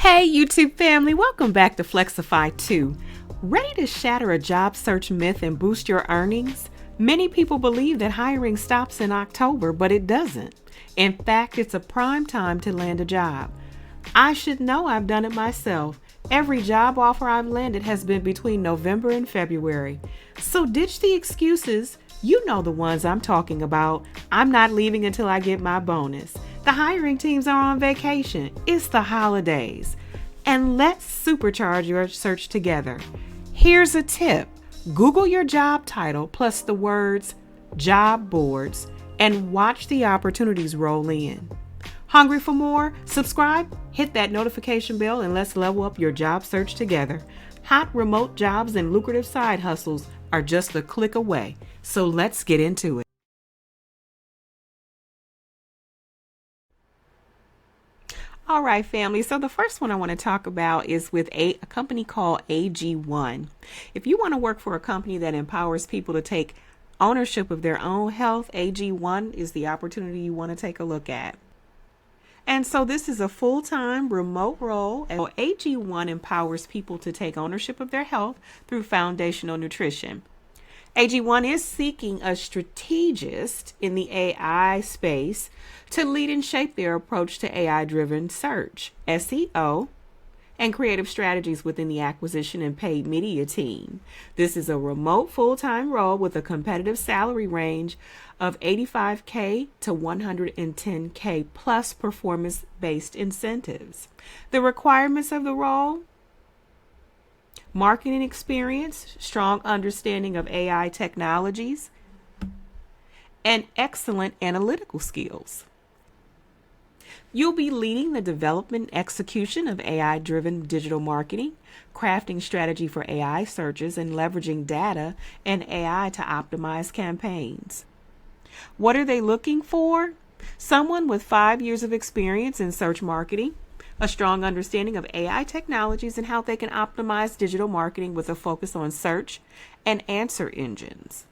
Hey YouTube family, welcome back to Flexify 2. Ready to shatter a job search myth and boost your earnings? Many people believe that hiring stops in October, but it doesn't. In fact, it's a prime time to land a job. I should know, I've done it myself. Every job offer I've landed has been between November and February. So ditch the excuses. You know the ones I'm talking about. I'm not leaving until I get my bonus. The hiring teams are on vacation. It's the holidays. And let's supercharge your search together. Here's a tip. Google your job title plus the words job boards and watch the opportunities roll in. Hungry for more? Subscribe, hit that notification bell, and let's level up your job search together. Hot remote jobs and lucrative side hustles are just a click away. So let's get into it. All right, family. So the first one I want to talk about is with a company called AG1. If you want to work for a company that empowers people to take ownership of their own health, AG1 is the opportunity you want to take a look at. And so this is a full-time remote role. And AG1 empowers people to take ownership of their health through foundational nutrition. AG1 is seeking a strategist in the AI space to lead and shape their approach to AI-driven search, SEO, and creative strategies within the acquisition and paid media team. This is a remote full-time role with a competitive salary range of $85K to $110K plus performance-based incentives. The requirements of the role: marketing experience, strong understanding of AI technologies, and excellent analytical skills. You'll be leading the development and execution of AI-driven digital marketing, crafting strategy for AI searches, and leveraging data and AI to optimize campaigns. What are they looking for? Someone with 5 years of experience in search marketing, a strong understanding of AI technologies and how they can optimize digital marketing with a focus on search and answer engines.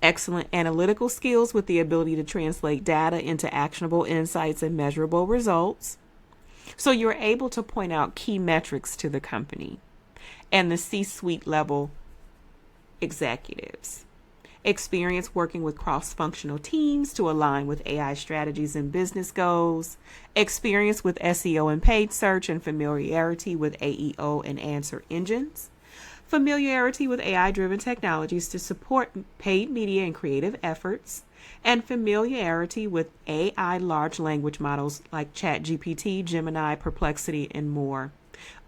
Excellent analytical skills with the ability to translate data into actionable insights and measurable results. So you're able to point out key metrics to the company and the C-suite level executives. Experience working with cross-functional teams to align with AI strategies and business goals. Experience with SEO and paid search and familiarity with AEO and answer engines. Familiarity with AI-driven technologies to support paid media and creative efforts. And familiarity with AI large language models like ChatGPT, Gemini, Perplexity, and more.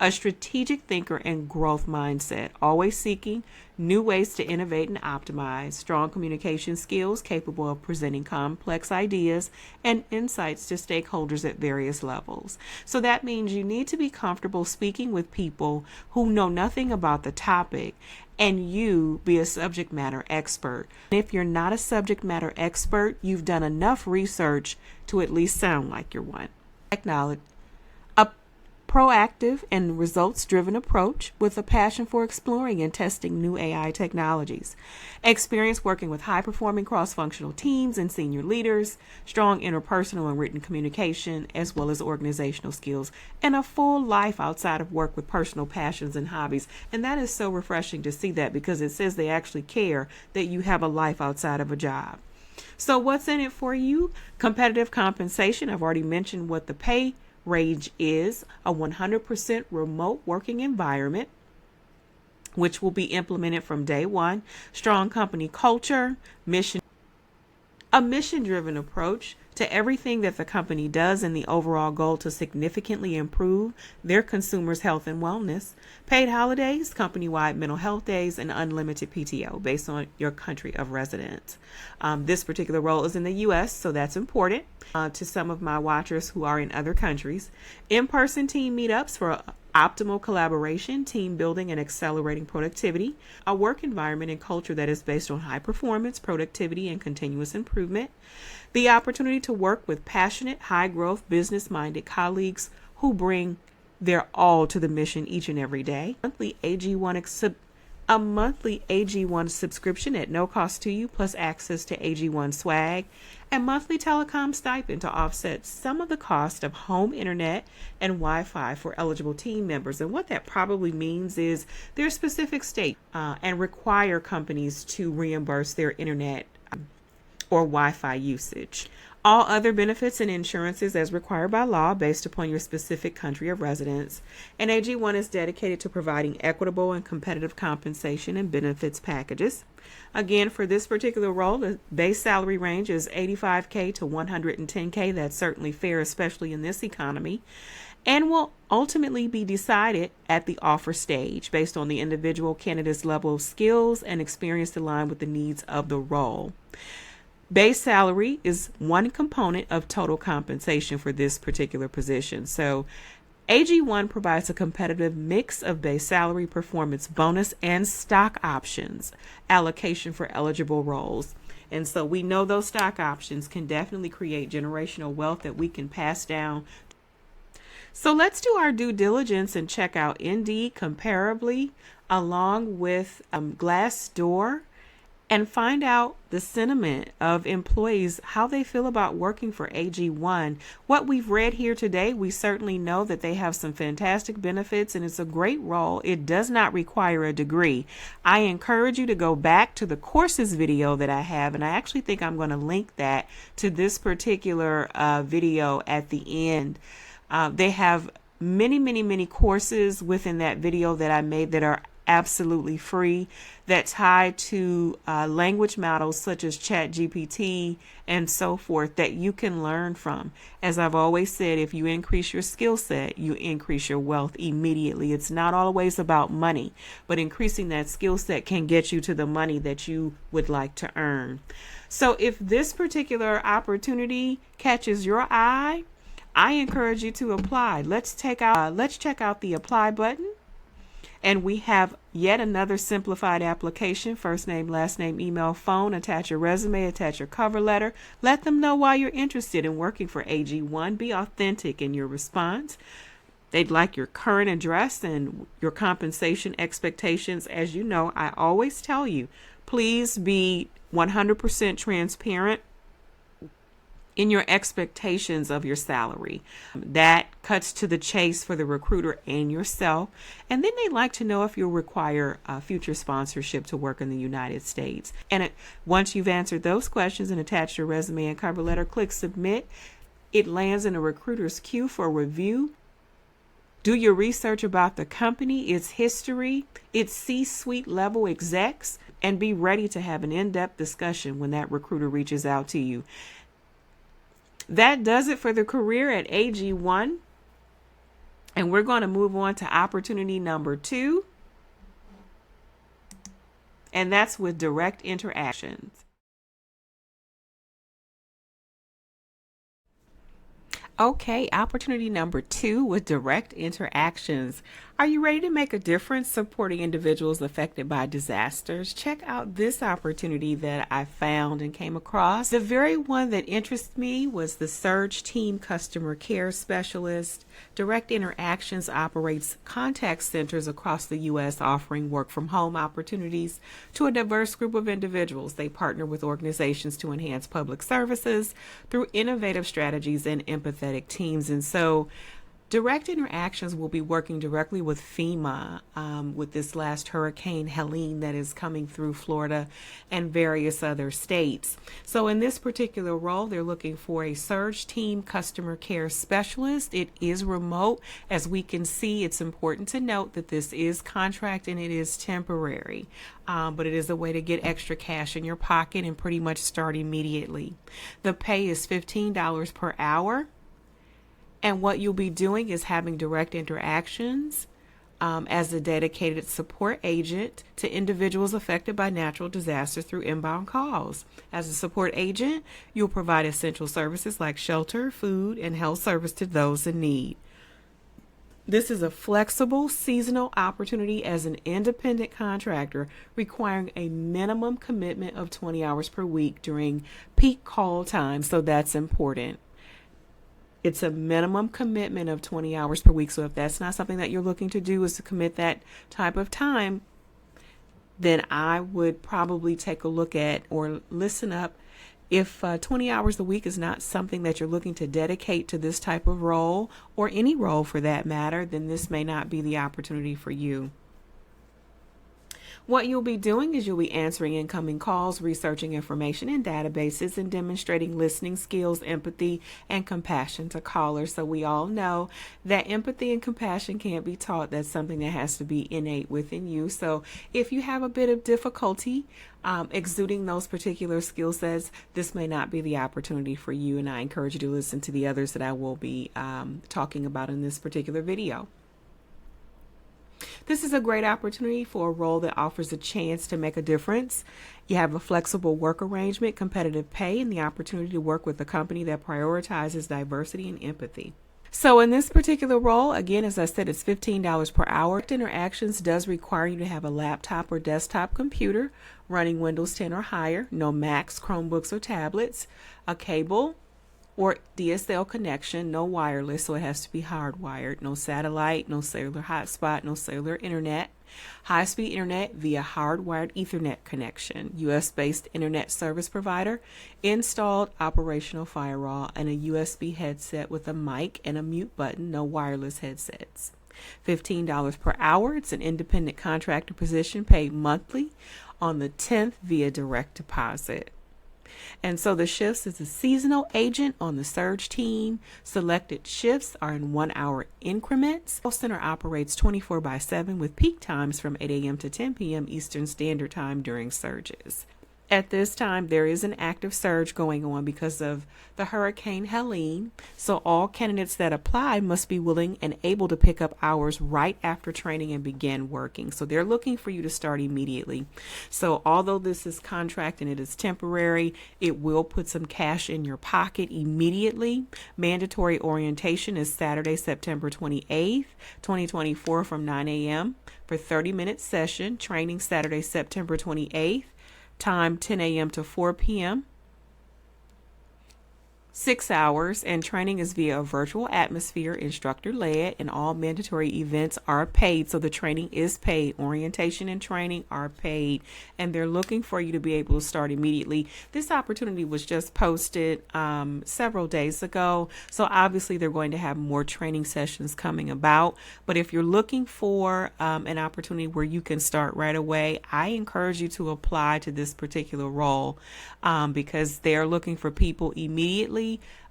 A strategic thinker and growth mindset, always seeking new ways to innovate and optimize. Strong communication skills, capable of presenting complex ideas and insights to stakeholders at various levels. So that means you need to be comfortable speaking with people who know nothing about the topic and you be a subject matter expert. If you're not a subject matter expert, you've done enough research to at least sound like you're one. Technology. Proactive and results-driven approach with a passion for exploring and testing new AI technologies. Experience working with high-performing cross-functional teams and senior leaders, strong interpersonal and written communication, as well as organizational skills, and a full life outside of work with personal passions and hobbies. And that is so refreshing to see that, because it says they actually care that you have a life outside of a job. So what's in it for you? Competitive compensation. I've already mentioned what the pay range is. A 100% remote working environment, which will be implemented from day one. Strong company culture, a mission-driven approach to everything that the company does, and the overall goal to significantly improve their consumers' health and wellness. Paid holidays, company-wide mental health days, and unlimited PTO based on your country of residence. This particular role is in the U.S., so that's important to some of my watchers who are in other countries. In-person team meetups for optimal collaboration, team building, and accelerating productivity. A work environment and culture that is based on high performance, productivity, and continuous improvement. The opportunity to work with passionate, high-growth, business-minded colleagues who bring their all to the mission each and every day. A monthly AG1 subscription at no cost to you, plus access to AG1 swag, a monthly telecom stipend to offset some of the cost of home internet and Wi-Fi for eligible team members. And what that probably means is there are specific states and require companies to reimburse their internet or Wi-Fi usage. All other benefits and insurances as required by law based upon your specific country of residence. And AG1 is dedicated to providing equitable and competitive compensation and benefits packages. Again, for this particular role, the base salary range is $85K to $110K. That's certainly fair, especially in this economy, and will ultimately be decided at the offer stage based on the individual candidate's level of skills and experience aligned with the needs of the role. Base salary is one component of total compensation for this particular position. So AG1 provides a competitive mix of base salary, performance bonus, and stock options allocation for eligible roles. And so we know those stock options can definitely create generational wealth that we can pass down. So let's do our due diligence and check out Indeed comparably along with Glassdoor, and find out the sentiment of employees, how they feel about working for AG1. What we've read here today, we certainly know that they have some fantastic benefits and it's a great role. It does not require a degree. I encourage you to go back to the courses video that I have, and I actually think I'm going to link that to this particular video at the end. They have many courses within that video that I made that are absolutely free, that tie to language models such as ChatGPT and so forth that you can learn from. As I've always said, if you increase your skill set, you increase your wealth immediately. It's not always about money, but increasing that skill set can get you to the money that you would like to earn. So if this particular opportunity catches your eye, I encourage you to apply. Let's check out the apply button. And we have yet another simplified application: first name, last name, email, phone. Attach your resume, attach your cover letter. Let them know why you're interested in working for AG1. Be authentic in your response. They'd like your current address and your compensation expectations. As you know, I always tell you, please be 100% transparent in your expectations of your salary. That cuts to the chase for the recruiter and yourself. And then they like to know if you'll require future sponsorship to work in the United States. And once you've answered those questions and attached your resume and cover letter, click submit. It lands in a recruiter's queue for review. Do your research about the company, its history, its C-suite level execs, and be ready to have an in-depth discussion when that recruiter reaches out to you. That does it for the career at AG1. And we're going to move on to opportunity number 2. And that's with direct interactions. Okay, opportunity number 2 with direct interactions. Are you ready to make a difference supporting individuals affected by disasters? Check out this opportunity that I found and came across. The very one that interests me was the Surge Team Customer Care Specialist. Direct Interactions operates contact centers across the U.S. offering work from home opportunities to a diverse group of individuals. They partner with organizations to enhance public services through innovative strategies and empathetic teams. And so Direct Interactions will be working directly with FEMA with this last Hurricane Helene that is coming through Florida and various other states. So in this particular role, they're looking for a Surge Team Customer Care Specialist. It is remote. As we can see, it's important to note that this is contract and it is temporary, but it is a way to get extra cash in your pocket and pretty much start immediately. The pay is $15 per hour. And what you'll be doing is having direct interactions as a dedicated support agent to individuals affected by natural disasters through inbound calls. As a support agent, you'll provide essential services like shelter, food, and health service to those in need. This is a flexible seasonal opportunity as an independent contractor, requiring a minimum commitment of 20 hours per week during peak call time, so that's important. It's a minimum commitment of 20 hours per week. So if that's not something that you're looking to do, is to commit that type of time, then I would probably take a look at or listen up If 20 hours a week is not something that you're looking to dedicate to this type of role, or any role for that matter, then this may not be the opportunity for you. What you'll be doing is you'll be answering incoming calls, researching information in databases, and demonstrating listening skills, empathy, and compassion to callers. So we all know that empathy and compassion can't be taught. That's something that has to be innate within you. So if you have a bit of difficulty exuding those particular skill sets, this may not be the opportunity for you. And I encourage you to listen to the others that I will be talking about in this particular video. This is a great opportunity for a role that offers a chance to make a difference. You have a flexible work arrangement, competitive pay, and the opportunity to work with a company that prioritizes diversity and empathy. So in this particular role, again, as I said, it's $15 per hour. Interactions does require you to have a laptop or desktop computer running Windows 10 or higher, no Macs, Chromebooks, or tablets, a cable or DSL connection, no wireless, so it has to be hardwired, no satellite, no cellular hotspot, no cellular internet, high-speed internet via hardwired Ethernet connection, US-based internet service provider, installed operational firewall, and a USB headset with a mic and a mute button, no wireless headsets. $15 per hour. It's an independent contractor position paid monthly on the 10th via direct deposit. And so the shifts is a seasonal agent on the surge team. Selected shifts are in 1 hour increments. The center operates 24/7 with peak times from 8 a.m. to 10 p.m. Eastern Standard Time during surges. At this time, there is an active surge going on because of the Hurricane Helene. So all candidates that apply must be willing and able to pick up hours right after training and begin working. So they're looking for you to start immediately. So although this is contract and it is temporary, it will put some cash in your pocket immediately. Mandatory orientation is Saturday, September 28th, 2024 from 9 a.m. for 30-minute session. Training Saturday, September 28th. Time 10 a.m. to 4 p.m. 6 hours, and training is via a virtual atmosphere, instructor led, and all mandatory events are paid. So the training is paid. Orientation and training are paid, and they're looking for you to be able to start immediately. This opportunity was just posted several days ago, so obviously they're going to have more training sessions coming about. But if you're looking for an opportunity where you can start right away, I encourage you to apply to this particular role because they're looking for people immediately.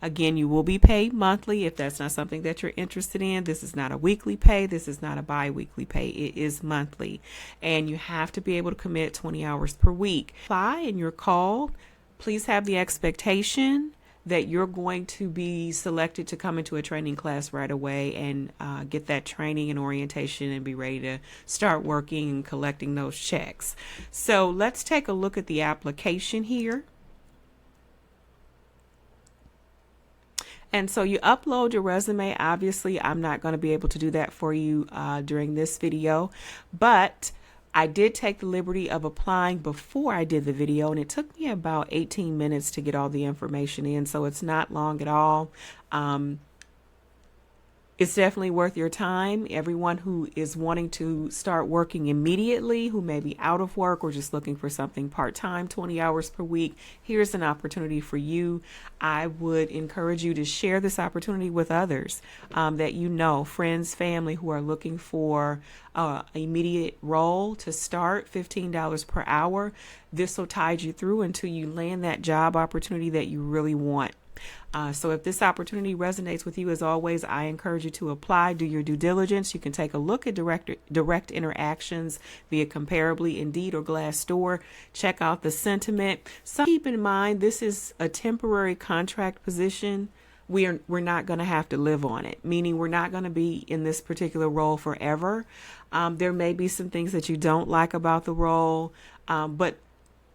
Again, you will be paid monthly if that's not something that you're interested in. This is not a weekly pay. This is not a bi-weekly pay. It is monthly. And you have to be able to commit 20 hours per week. Apply and you're called. Please have the expectation that you're going to be selected to come into a training class right away and get that training and orientation and be ready to start working and collecting those checks. So let's take a look at the application here. And so you upload your resume. Obviously, I'm not going to be able to do that for you during this video, but I did take the liberty of applying before I did the video, and it took me about 18 minutes to get all the information in, so it's not long at all. It's definitely worth your time. Everyone who is wanting to start working immediately, who may be out of work or just looking for something part-time, 20 hours per week, here's an opportunity for you. I would encourage you to share this opportunity with others that you know, friends, family who are looking for an immediate role to start. $15 per hour. This will tide you through until you land that job opportunity that you really want. So if this opportunity resonates with you, as always, I encourage you to apply, do your due diligence. You can take a look at direct interactions via Comparably, Indeed, or Glassdoor. Check out the sentiment. So keep in mind, this is a temporary contract position. We're not going to have to live on it, meaning we're not going to be in this particular role forever. There may be some things that you don't like about the role, but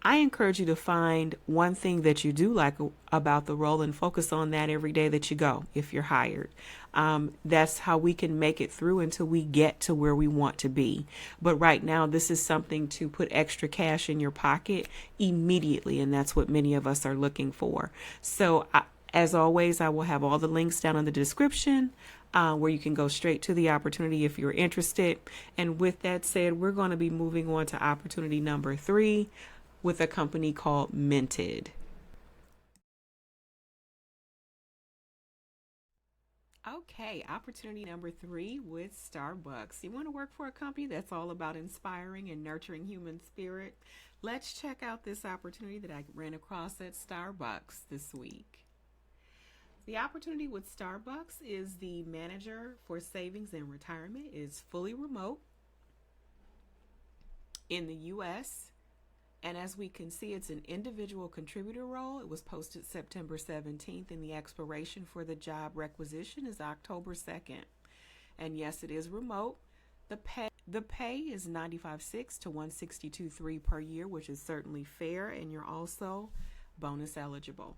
I encourage you to find one thing that you do like about the role and focus on that every day that you go if you're hired. That's how we can make it through until we get to where we want to be. But right now, this is something to put extra cash in your pocket immediately, and that's what many of us are looking for. So as always, I will have all the links down in the description where you can go straight to the opportunity if you're interested. And with that said, we're going to be moving on to opportunity number 3 with a company called Minted. Okay, opportunity number 3 with Starbucks. You want to work for a company that's all about inspiring and nurturing human spirit? Let's check out this opportunity that I ran across at Starbucks this week. The opportunity with Starbucks is the manager for savings and retirement is fully remote in the U.S. And as we can see, it's an individual contributor role. It was posted September 17th, and the expiration for the job requisition is October 2nd. And yes, it is remote. The pay is $95,600 to $162,300 per year, which is certainly fair, and you're also bonus eligible.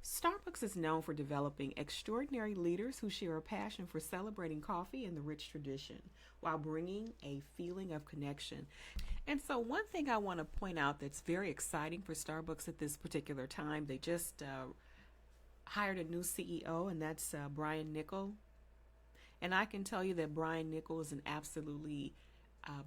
Starbucks is known for developing extraordinary leaders who share a passion for celebrating coffee and the rich tradition while bringing a feeling of connection. And so one thing I want to point out that's very exciting for Starbucks at this particular time, they just hired a new CEO, and that's Brian Niccol. And I can tell you that Brian Niccol is an absolutely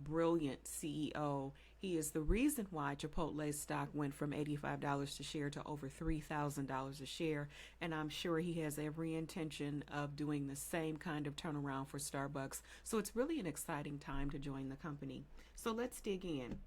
brilliant CEO. He is the reason why Chipotle's stock went from $85 a share to over $3,000 a share, and I'm sure he has every intention of doing the same kind of turnaround for Starbucks. So it's really an exciting time to join the company. So let's dig in.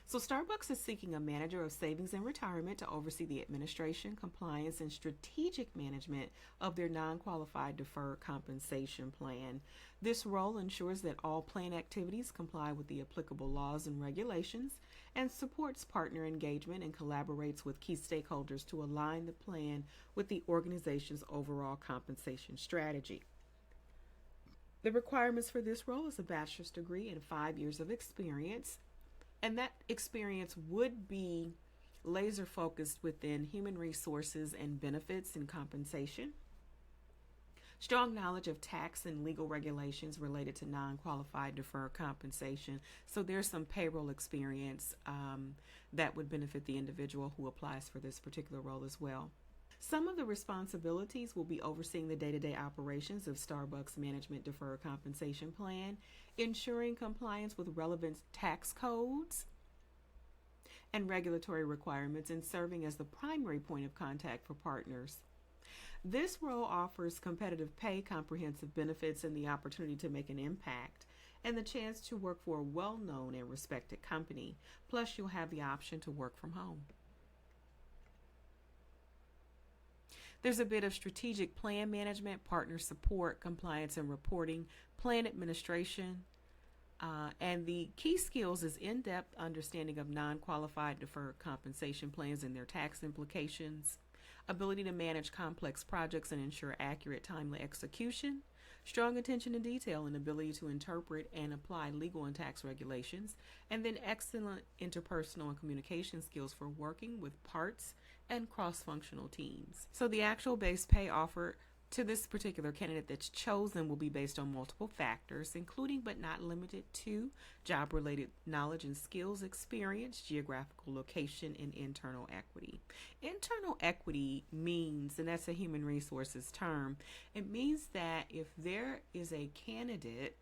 So Starbucks is seeking a manager of savings and retirement to oversee the administration, compliance, and strategic management of their non-qualified deferred compensation plan. This role ensures that all plan activities comply with the applicable laws and regulations and supports partner engagement and collaborates with key stakeholders to align the plan with the organization's overall compensation strategy. The requirements for this role is a bachelor's degree and 5 years of experience. And that experience would be laser focused within human resources and benefits and compensation. Strong knowledge of tax and legal regulations related to non-qualified deferred compensation. So there's some payroll experience that would benefit the individual who applies for this particular role as well. Some of the responsibilities will be overseeing the day-to-day operations of Starbucks Management Deferred Compensation Plan, ensuring compliance with relevant tax codes and regulatory requirements, and serving as the primary point of contact for partners. This role offers competitive pay, comprehensive benefits, and the opportunity to make an impact, and the chance to work for a well-known and respected company. Plus, you'll have the option to work from home. There's a bit of strategic plan management, partner support, compliance and reporting, plan administration, and the key skills is in-depth understanding of non-qualified deferred compensation plans and their tax implications, ability to manage complex projects and ensure accurate, timely execution, strong attention to detail and ability to interpret and apply legal and tax regulations, and then excellent interpersonal and communication skills for working with parts and cross-functional teams. So the actual base pay offered to this particular candidate that's chosen will be based on multiple factors, including but not limited to job-related knowledge and skills, experience, geographical location, and internal equity. Internal equity means, and that's a human resources term, it means that if there is a candidate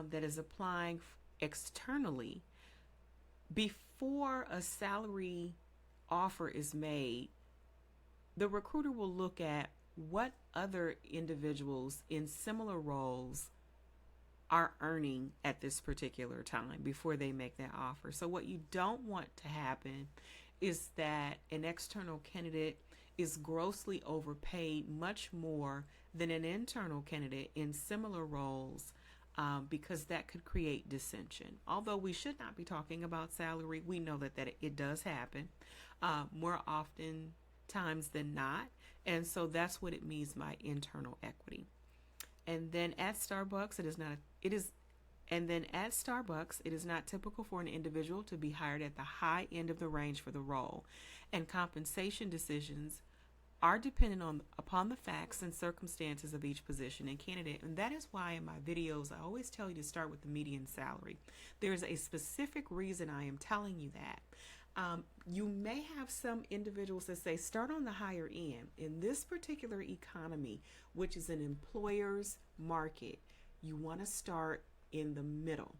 that is applying externally, before a salary offer is made, the recruiter will look at what other individuals in similar roles are earning at this particular time before they make that offer. So what you don't want to happen is that an external candidate is grossly overpaid much more than an internal candidate in similar roles, because that could create dissension. Although we should not be talking about salary, we know that it does happen more often times than not, and so that's what it means by internal equity. And then at Starbucks, it is not typical for an individual to be hired at the high end of the range for the role, and compensation decisions are dependent upon the facts and circumstances of each position and candidate. And that is why in my videos I always tell you to start with the median salary. There's a specific reason I am telling you that. You may have some individuals that say start on the higher end. In this particular economy, which is an employer's market, you want to start in the middle.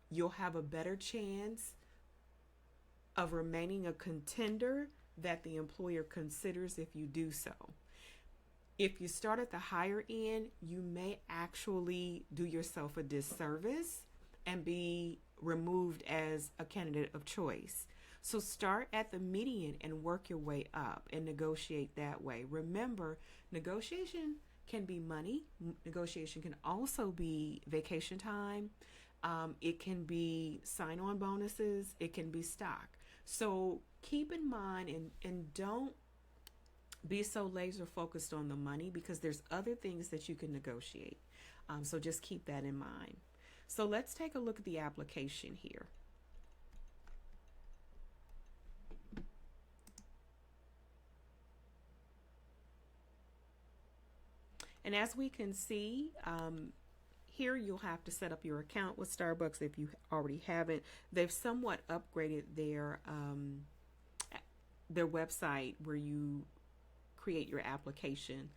You'll have a better chance of remaining a contender that the employer considers if you do so. If you start at the higher end, you may actually do yourself a disservice and be removed as a candidate of choice. So start at the median and work your way up and negotiate that way. Remember, negotiation can be money. Negotiation can also be vacation time. It can be sign-on bonuses. It can be stock. So keep in mind and don't be so laser focused on the money, because there's other things that you can negotiate. So just keep that in mind. So let's take a look at the application here. And as we can see, here you'll have to set up your account with Starbucks if you already haven't. They've somewhat upgraded their website where you create your application.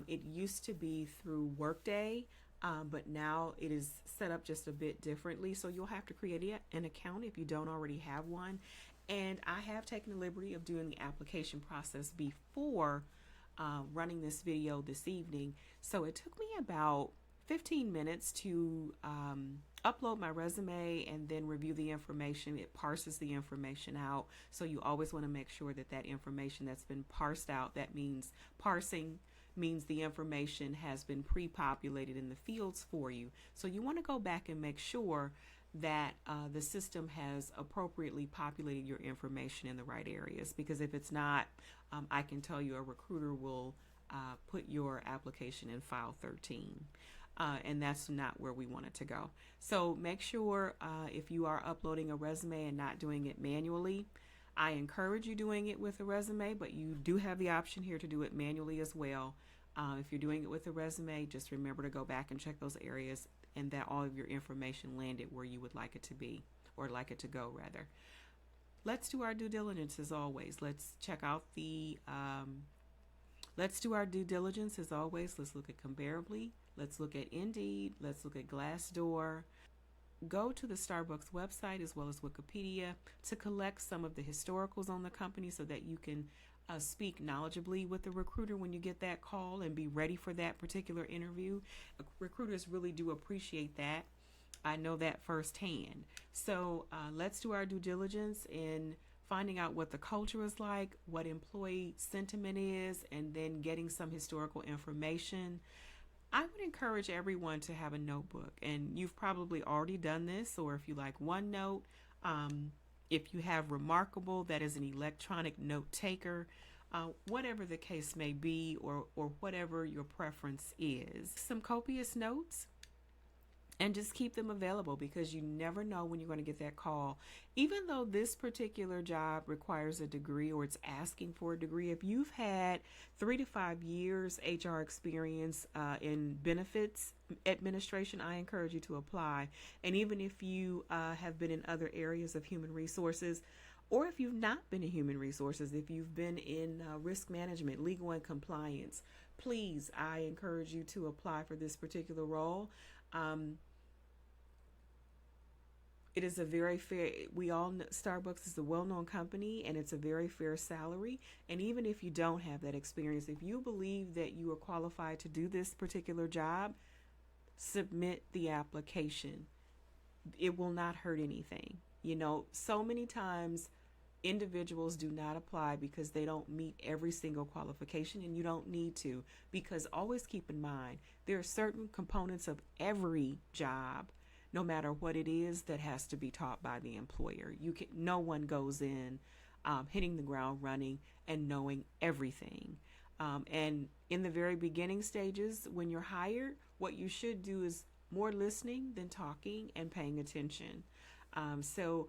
It used to be through Workday, but now it is set up just a bit differently. So you'll have to create an account if you don't already have one. And I have taken the liberty of doing the application process before running this video this evening. So it took me about 15 minutes to upload my resume and then review the information. It parses the information out. So you always want to make sure that that information that's been parsed out, that means parsing means the information has been pre-populated in the fields for you. So you want to go back and make sure that the system has appropriately populated your information in the right areas, because if it's not, I can tell you a recruiter will put your application in file 13. And that's not where we want it to go. So make sure if you are uploading a resume and not doing it manually, I encourage you doing it with a resume, but you do have the option here to do it manually as well. If you're doing it with a resume, just remember to go back and check those areas and that all of your information landed where you would like it to be, or like it to go rather. Let's do our due diligence as always. Let's check out the let's do our due diligence as always. Let's look at Comparably. Let's look at Indeed. Let's look at Glassdoor. Go to the Starbucks website as well as Wikipedia to collect some of the historicals on the company so that you can speak knowledgeably with the recruiter when you get that call and be ready for that particular interview. Recruiters really do appreciate that. I know that firsthand. So let's do our due diligence in finding out what the culture is like, what employee sentiment is, and then getting some historical information. I would encourage everyone to have a notebook, and you've probably already done this, or if you like OneNote, if you have Remarkable, that is an electronic note taker, whatever the case may be, or whatever your preference is. Some copious notes. And just keep them available, because you never know when you're going to get that call. Even though this particular job requires a degree, or it's asking for a degree, if you've had 3 to 5 years HR experience in benefits administration, I encourage you to apply. And even if you have been in other areas of human resources, or if you've not been in human resources, if you've been in risk management, legal and compliance, please, I encourage you to apply for this particular role. It is a very fair, we all know Starbucks is a well-known company, and it's a very fair salary. And even if you don't have that experience, if you believe that you are qualified to do this particular job, submit the application. It will not hurt anything. You know, so many times individuals do not apply because they don't meet every single qualification, and you don't need to, because always keep in mind there are certain components of every job, no matter what it is, that has to be taught by the employer. No one goes in hitting the ground running and knowing everything. And in the very beginning stages, when you're hired, what you should do is more listening than talking and paying attention. So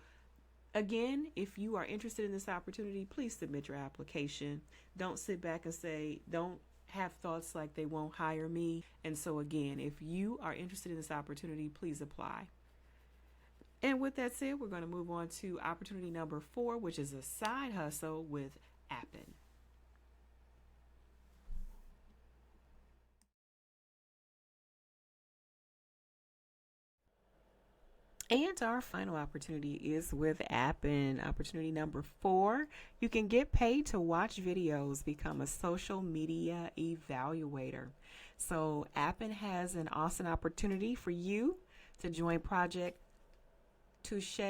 again, if you are interested in this opportunity, please submit your application. Don't sit back and say, don't have thoughts like they won't hire me. And so again, if you are interested in this opportunity, please apply. And with that said, we're going to move on to opportunity number 4, which is a side hustle with Appen. And our final opportunity is with Appen. Opportunity number 4. You can get paid to watch videos, become a social media evaluator. So, Appen has an awesome opportunity for you to join Project Touche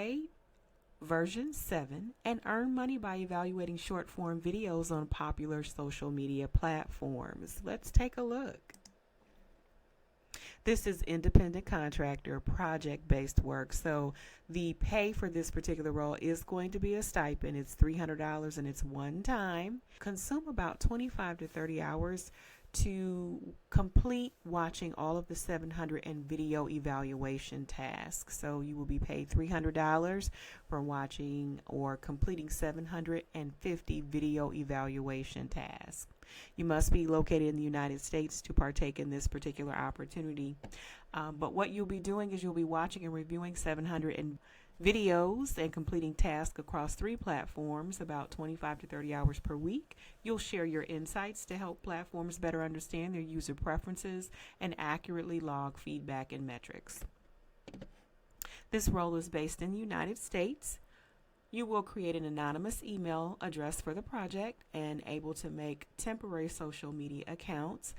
version 7 and earn money by evaluating short form videos on popular social media platforms. Let's take a look. This is independent contractor, project-based work. So the pay for this particular role is going to be a stipend. It's $300 and it's one time. Consume about 25 to 30 hours to complete watching all of the 700 and video evaluation tasks. So you will be paid $300 for watching or completing 750 video evaluation tasks. You must be located in the United States to partake in this particular opportunity. But what you'll be doing is you'll be watching and reviewing 700 videos and completing tasks across 3 platforms, about 25 to 30 hours per week. You'll share your insights to help platforms better understand their user preferences and accurately log feedback and metrics. This role is based in the United States. You will create an anonymous email address for the project and able to make temporary social media accounts.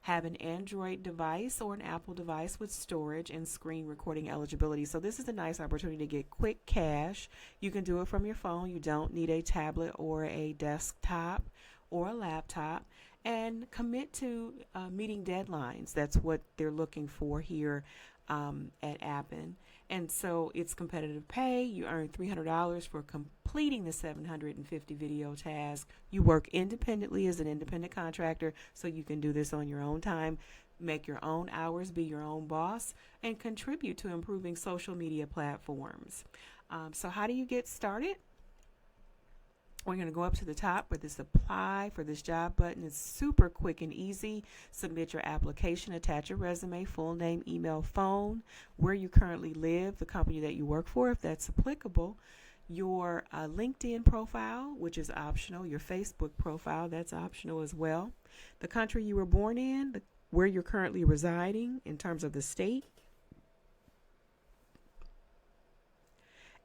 Have an Android device or an Apple device with storage and screen recording eligibility. So this is a nice opportunity to get quick cash. You can do it from your phone. You don't need a tablet or a desktop or a laptop, and commit to meeting deadlines. That's what they're looking for here at Appen. And so it's competitive pay. You earn $300 for completing the 750 video task. You work independently as an independent contractor, so you can do this on your own time, make your own hours, be your own boss, and contribute to improving social media platforms. So how do you get started? We're going to go up to the top where this apply for this job button. It's super quick and easy. Submit your application, attach your resume, full name, email, phone, where you currently live, the company that you work for, if that's applicable, your LinkedIn profile, which is optional, your Facebook profile, that's optional as well, the country you were born in, where you're currently residing in terms of the state,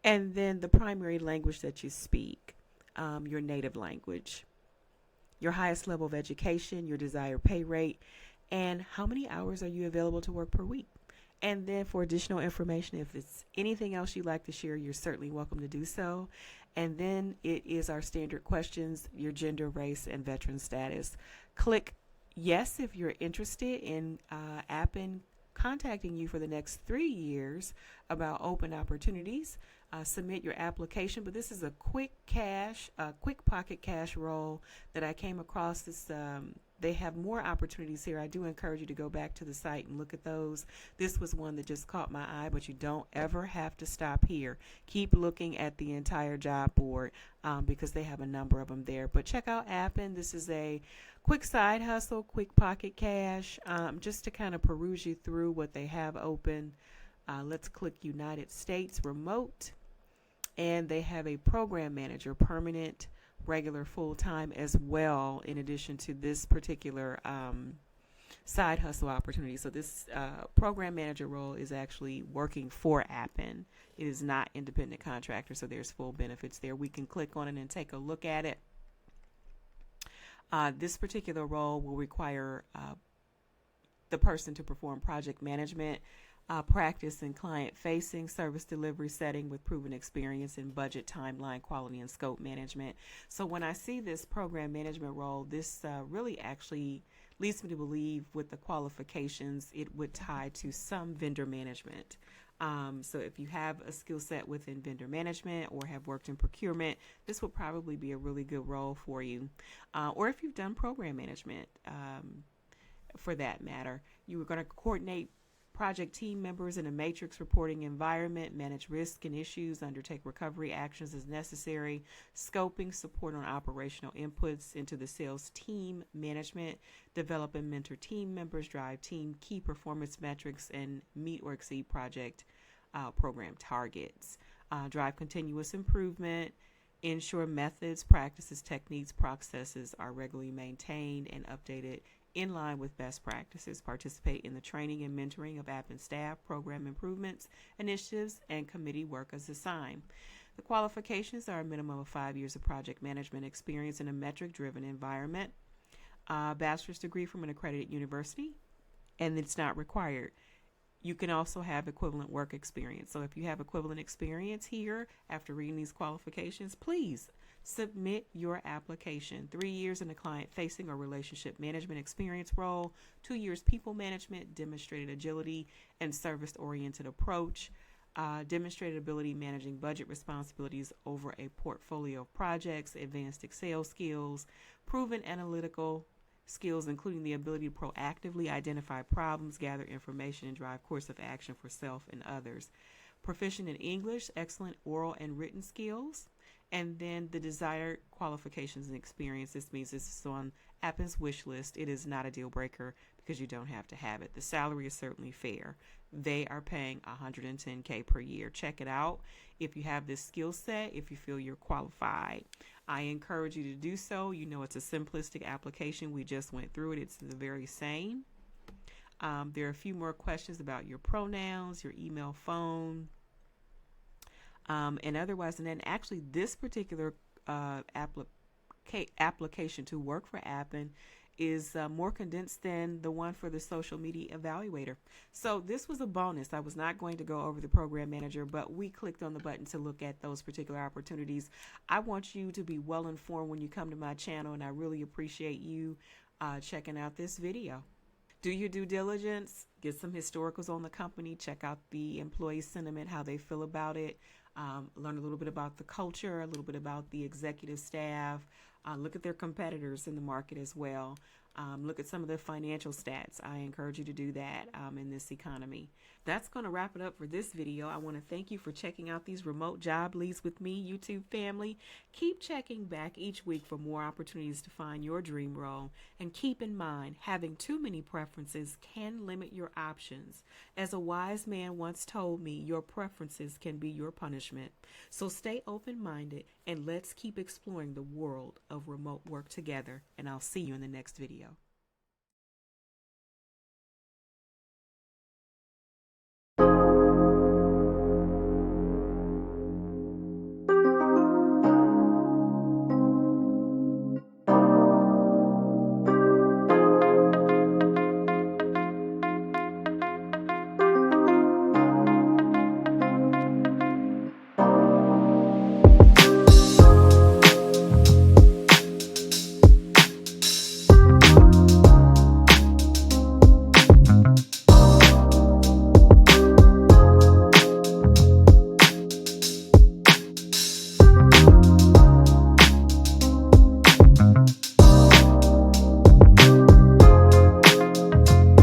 and then the primary language that you speak. Your native language, your highest level of education, your desired pay rate, and how many hours are you available to work per week. And then for additional information, if it's anything else you'd like to share, you're certainly welcome to do so. And then it is our standard questions, your gender, race, and veteran status. Click yes if you're interested in Appen contacting you for the next 3 years about open opportunities. Submit your application, but this is a quick pocket cash role that I came across. They have more opportunities here. I do encourage you to go back to the site and look at those. This was one that just caught my eye, but you don't ever have to stop here. Keep looking at the entire job board because they have a number of them there. But check out Appen. This is a quick side hustle, quick pocket cash, just to kind of peruse you through what they have open. Let's click United States Remote. And they have a program manager, permanent, regular, full-time as well, in addition to this particular side hustle opportunity. So this program manager role is actually working for Appen. It is not independent contractor, so there's full benefits there. We can click on it and take a look at it. This particular role will require the person to perform project management, practice in client-facing service delivery setting with proven experience in budget, timeline, quality, and scope management. So when I see this program management role, this really actually leads me to believe with the qualifications it would tie to some vendor management. So if you have a skill set within vendor management or have worked in procurement, this would probably be a really good role for you. Or if you've done program management, for that matter, you were going to coordinate project team members in a matrix reporting environment, manage risk and issues, undertake recovery actions as necessary, scoping, support on operational inputs into the sales team management, develop and mentor team members, drive team key performance metrics, and meet or exceed project program targets, drive continuous improvement, ensure methods, practices, techniques, processes are regularly maintained and updated in line with best practices. Participate in the training and mentoring of Appen staff, program improvements, initiatives, and committee work as assigned. The qualifications are a minimum of 5 years of project management experience in a metric-driven environment, a bachelor's degree from an accredited university, and it's not required. You can also have equivalent work experience. So if you have equivalent experience here after reading these qualifications, please submit your application. 3 years in a client-facing or relationship management experience role, 2 years people management, demonstrated agility and service-oriented approach, demonstrated ability managing budget responsibilities over a portfolio of projects, advanced Excel skills, proven analytical skills, including the ability to proactively identify problems, gather information, and drive course of action for self and others. Proficient in English, excellent oral and written skills, and then the desired qualifications and experience. This means this is on Appen's wish list. It is not a deal breaker because you don't have to have it. The salary is certainly fair. They are paying $110K per year. Check it out if you have this skill set, if you feel you're qualified. I encourage you to do so. You know, it's a simplistic application. We just went through it. It's the very same. There are a few more questions about your pronouns, your email, phone, and otherwise. And then actually this particular application to work for Appen is more condensed than the one for the social media evaluator. So this was a bonus. I was not going to go over the program manager, but we clicked on the button to look at those particular opportunities. I want you to be well informed when you come to my channel, and I really appreciate you checking out this video. Do your due diligence, get some historicals on the company, check out the employee sentiment, how they feel about it, learn a little bit about the culture, a little bit about the executive staff, look at their competitors in the market as well. Look at some of the financial stats. I encourage you to do that in this economy. That's going to wrap it up for this video. I want to thank you for checking out these remote job leads with me, YouTube family. Keep checking back each week for more opportunities to find your dream role. And keep in mind, having too many preferences can limit your options. As a wise man once told me, your preferences can be your punishment. So stay open-minded and let's keep exploring the world of remote work together. And I'll see you in the next video.